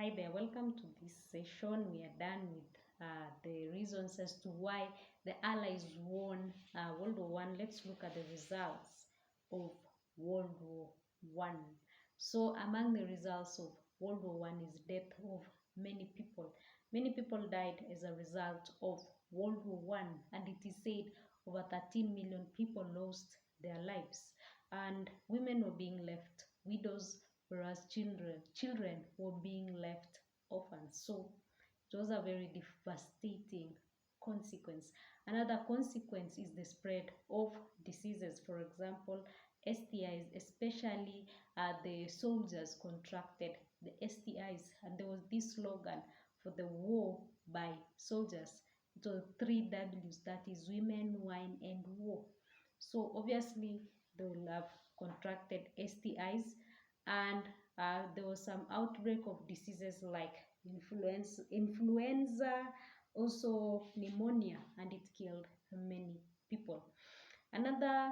Hi there, welcome to this session. We are done with the reasons as to why the Allies won World War One. Let's look at the results of World War One. So, among the results of World War One is death of many people. Many people died as a result of World War One, and it is said over 13 million people lost their lives, and women were being left widows, whereas children were being left orphans. So it was a very devastating consequence. Another consequence is the spread of diseases. For example, STIs, especially the soldiers contracted the STIs, and there was this slogan for the war by soldiers. It was 3 Ws, that is women, wine, and war. So obviously they will have contracted STIs, and there was some outbreak of diseases like influenza, also pneumonia, and it killed many people. Another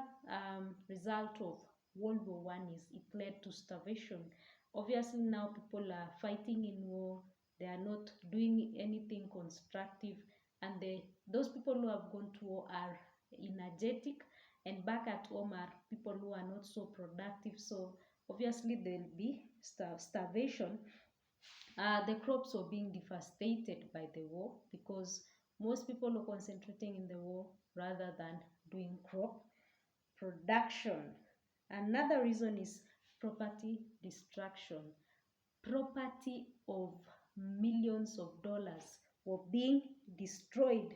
result of World War One is it led to starvation. Obviously now people are fighting in war, they are not doing anything constructive, and those people who have gone to war are energetic, and back at home are people who are not so productive. So obviously there will be starvation. The crops were being devastated by the war because most people were concentrating in the war rather than doing crop production. Another reason is property destruction. Property of millions of dollars were being destroyed.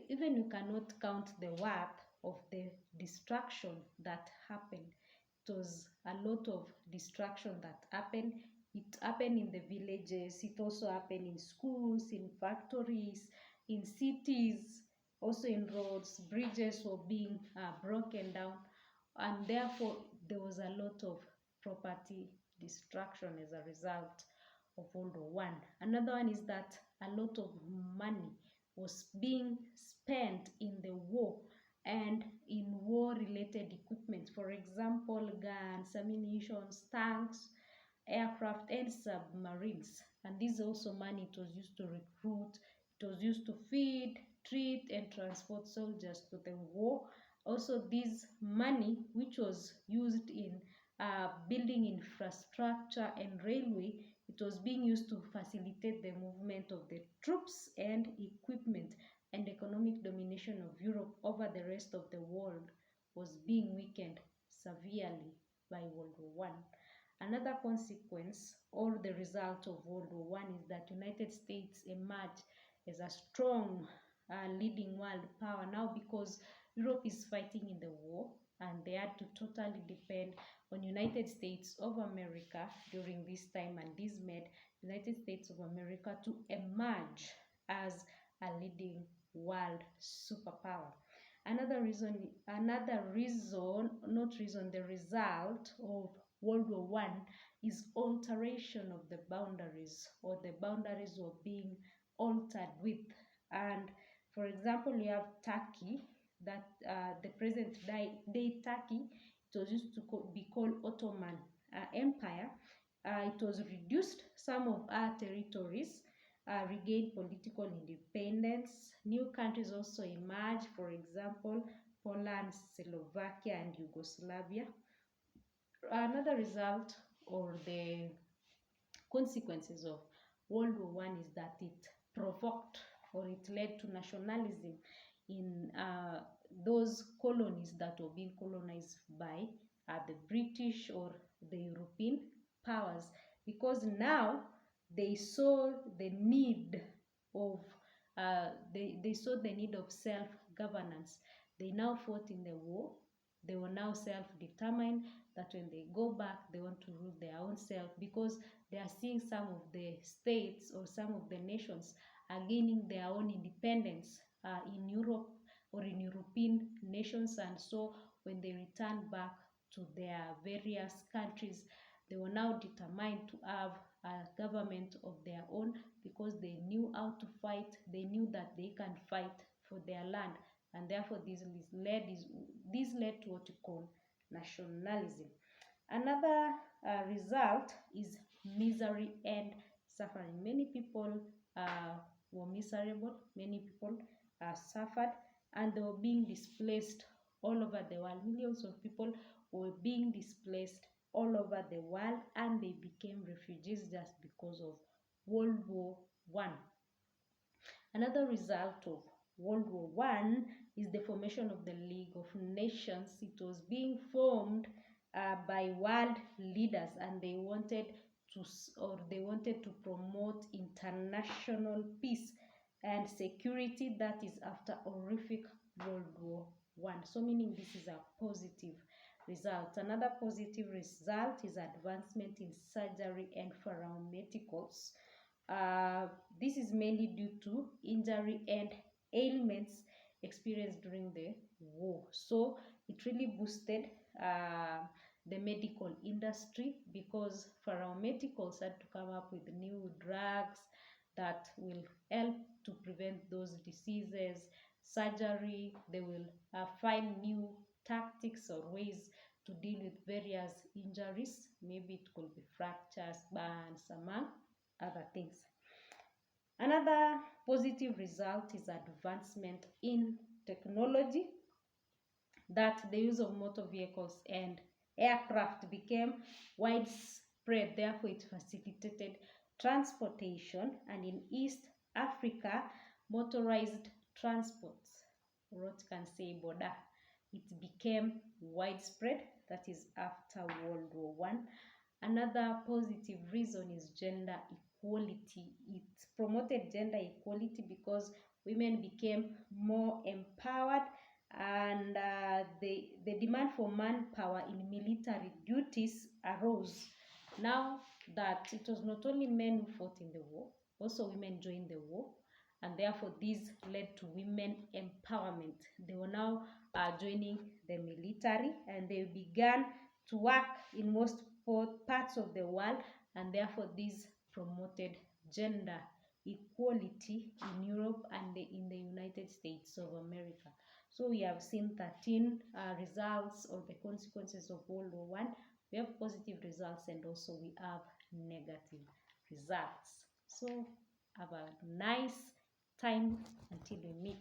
Even you cannot count the worth of the destruction that happened. It was a lot of destruction that happened. It happened in the villages, it also happened in schools, in factories, in cities, also in roads. Bridges were being broken down, and therefore there was a lot of property destruction as a result of World War One. Another one is that a lot of money was being spent in the war and in war-related equipment. For example, guns, ammunition, tanks, aircraft, and submarines. And this also money it was used to recruit, it was used to feed, treat, and transport soldiers to the war. Also, this money, which was used in building infrastructure and railway, it was being used to facilitate the movement of the troops and equipment, and economic domination of Europe over the rest of the world was being weakened severely by World War One. Another consequence or the result of World War One is that United States emerged as a strong leading world power now, because Europe is fighting in the war and they had to totally depend on United States of America during this time, and this made United States of America to emerge as a leading world superpower. The result of World War One is alteration of the boundaries, or the boundaries were being altered with. And for example, you have Turkey, that the present day Turkey, it was used to be called Ottoman Empire. It was reduced, some of our territories regained political independence. New countries also emerged, for example, Poland, Slovakia, and Yugoslavia. Another result or the consequences of World War One is that it provoked or it led to nationalism in those colonies that were being colonized by the British or the European powers, because now they saw the need of they saw the need of self-governance. They now fought in the war. They were now self-determined that when they go back, they want to rule their own self, because they are seeing some of the states or some of the nations are gaining their own independence in Europe or in European nations. And so when they return back to their various countries, they were now determined to have a government of their own, because they knew how to fight. They knew that they can fight for their land, and therefore this led to what you call nationalism. Another result is misery and suffering. Many people were miserable, many people suffered, and they were being displaced all over the world. Millions of people were being displaced all over the world, and they became refugees just because of World War One. Another result of World War One is the formation of the League of Nations. It was being formed by world leaders, and they wanted to promote international peace and security. That is after horrific World War One. So meaning this is a positive result. Another positive result is advancement in surgery and pharmaceuticals. This is mainly due to injury and ailments experienced during the war. So it really boosted the medical industry, because pharmaceuticals had to come up with new drugs that will help to prevent those diseases. Surgery, they will find new tactics or ways to deal with various injuries. Maybe it could be fractures, burns, among other things. Another positive result is advancement in technology, that the use of motor vehicles and aircraft became widespread. Therefore, it facilitated transportation, and in East Africa, motorized transports, or what can say border, it became widespread. That is after World War One. Another positive reason is gender equality. It promoted gender equality because women became more empowered, and the demand for manpower in military duties arose. Now that it was not only men who fought in the war, also women joined the war, and therefore this led to women empowerment. They were now joining the military, and they began to work in most parts of the world, and therefore this promoted gender equality in Europe and in the United States of America. So we have seen 13 results or the consequences of World War One. We have positive results, and also we have negative results. So have a nice time until we meet.